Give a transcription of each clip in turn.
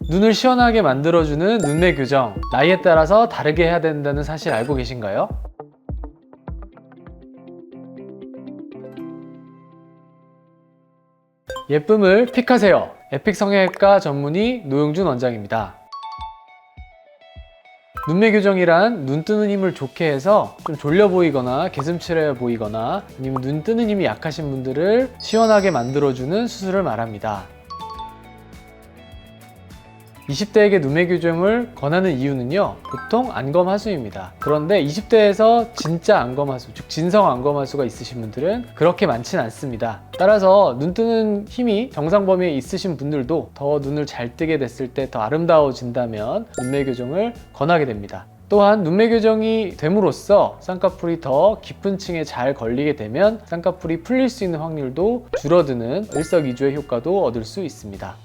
눈을 시원하게 만들어주는 눈매 교정, 나이에 따라서 다르게 해야 된다는 사실 알고 계신가요? 예쁨을 픽하세요. 에픽 성형외과 전문의 노영준 원장입니다. 눈매 교정이란 눈 뜨는 힘을 좋게 해서 좀 졸려 보이거나 개슴츠레 보이거나 아니면 눈 뜨는 힘이 약하신 분들을 시원하게 만들어주는 수술을 말합니다. 20대에게 눈매 교정을 권하는 이유는요, 보통 안검하수입니다. 그런데 20대에서 진짜 안검하수, 즉 진성 안검하수가 있으신 분들은 그렇게 많진 않습니다. 따라서 눈 뜨는 힘이 정상 범위에 있으신 분들도 더 눈을 잘 뜨게 됐을 때 더 아름다워진다면 눈매 교정을 권하게 됩니다. 또한 눈매 교정이 됨으로써 쌍꺼풀이 더 깊은 층에 잘 걸리게 되면 쌍꺼풀이 풀릴 수 있는 확률도 줄어드는 일석이조의 효과도 얻을 수 있습니다.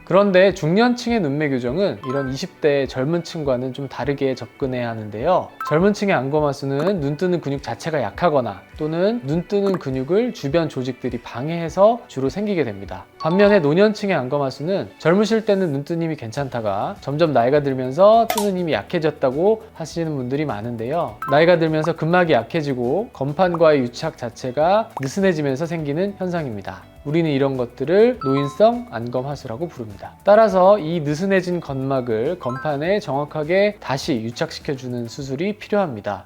그런데 중년층의 눈매 교정은 이런 20대 젊은 층과는 좀 다르게 접근해야 하는데요. 젊은 층의 안검하수는 눈 뜨는 근육 자체가 약하거나 또는 눈 뜨는 근육을 주변 조직들이 방해해서 주로 생기게 됩니다. 반면에 노년층의 안검하수는 젊으실 때는 눈 뜨는 힘이 괜찮다가 점점 나이가 들면서 뜨는 힘이 약해졌다고 하시는 분들이 많은데요. 나이가 들면서 근막이 약해지고 건판과의 유착 자체가 느슨해지면서 생기는 현상입니다. 우리는 이런 것들을 노인성 안검하수라고 부릅니다. 따라서 이 느슨해진 건막을 건판에 정확하게 다시 유착시켜주는 수술이 필요합니다.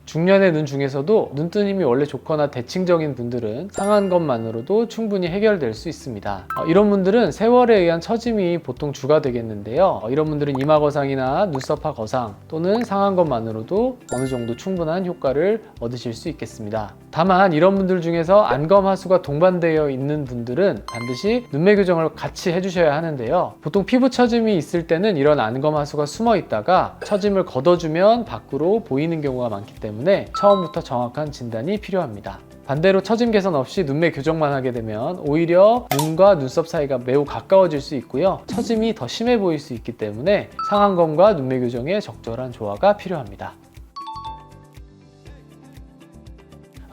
중년의 눈 중에서도 눈 뜨는 힘이 원래 좋거나 대칭적인 분들은 상한 것만으로도 충분히 해결될 수 있습니다. 이런 분들은 세월에 의한 처짐이 보통 주가 되겠는데요. 이런 분들은 이마 거상이나 눈썹파 거상 또는 상한 것만으로도 어느 정도 충분한 효과를 얻으실 수 있겠습니다. 다만 이런 분들 중에서 안검하수가 동반되어 있는 분들은 반드시 눈매 교정을 같이 해주셔야 하는데요. 보통 피부 처짐이 있을 때는 이런 안검하수가 숨어 있다가 처짐을 걷어주면 밖으로 보이는 경우가 많기 때문에 처음부터 정확한 진단이 필요합니다. 반대로 처짐 개선 없이 눈매 교정만 하게 되면 오히려 눈과 눈썹 사이가 매우 가까워질 수 있고요. 처짐이 더 심해 보일 수 있기 때문에 상안검과 눈매 교정의 적절한 조화가 필요합니다.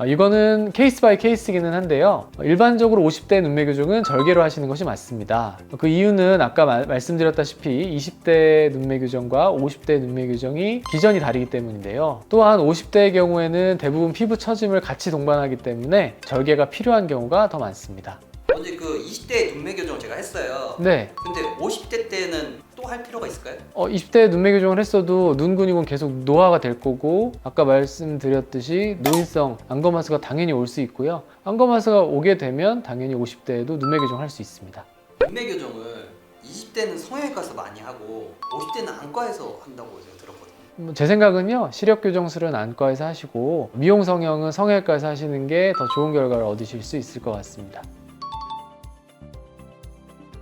이거는 케이스 바이 케이스이기는 한데요. 일반적으로 50대 눈매 교정은 절개로 하시는 것이 맞습니다. 그 이유는 아까 말씀드렸다시피 20대 눈매 교정과 50대 눈매 교정이 기전이 다르기 때문인데요. 또한 50대의 경우에는 대부분 피부 처짐을 같이 동반하기 때문에 절개가 필요한 경우가 더 많습니다. 근데 그 20대 눈매 교정 제가 했어요. 네. 근데 50대 때는 또 할 필요가 있을까요? 20대 눈매 교정을 했어도 눈 근육은 계속 노화가 될 거고 아까 말씀드렸듯이 노인성 안검하수가 당연히 올 수 있고요. 안검하수가 오게 되면 당연히 50대에도 눈매 교정을 할 수 있습니다. 눈매 교정을 20대는 성형외과에서 많이 하고 50대는 안과에서 한다고 제가 들었거든요. 제 생각은요, 시력 교정술은 안과에서 하시고 미용 성형은 성형외과에서 하시는 게 더 좋은 결과를 얻으실 수 있을 것 같습니다.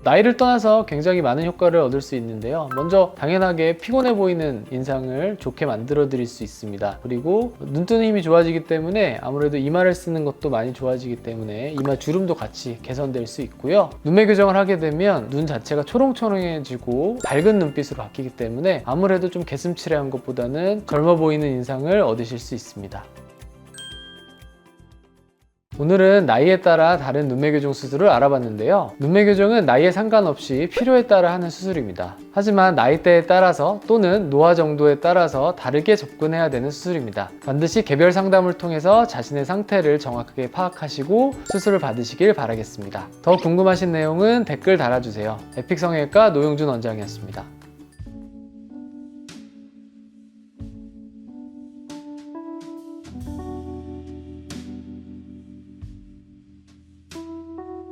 나이를 떠나서 굉장히 많은 효과를 얻을 수 있는데요. 먼저 당연하게 피곤해 보이는 인상을 좋게 만들어 드릴 수 있습니다. 그리고 눈 뜨는 힘이 좋아지기 때문에 아무래도 이마를 쓰는 것도 많이 좋아지기 때문에 이마 주름도 같이 개선될 수 있고요. 눈매 교정을 하게 되면 눈 자체가 초롱초롱해지고 밝은 눈빛으로 바뀌기 때문에 아무래도 좀 개슴츠레한 것보다는 젊어 보이는 인상을 얻으실 수 있습니다. 오늘은 나이에 따라 다른 눈매 교정 수술을 알아봤는데요. 눈매 교정은 나이에 상관없이 필요에 따라 하는 수술입니다. 하지만 나이대에 따라서 또는 노화 정도에 따라서 다르게 접근해야 되는 수술입니다. 반드시 개별 상담을 통해서 자신의 상태를 정확하게 파악하시고 수술을 받으시길 바라겠습니다. 더 궁금하신 내용은 댓글 달아주세요. 에픽 성형외과 노영준 원장이었습니다.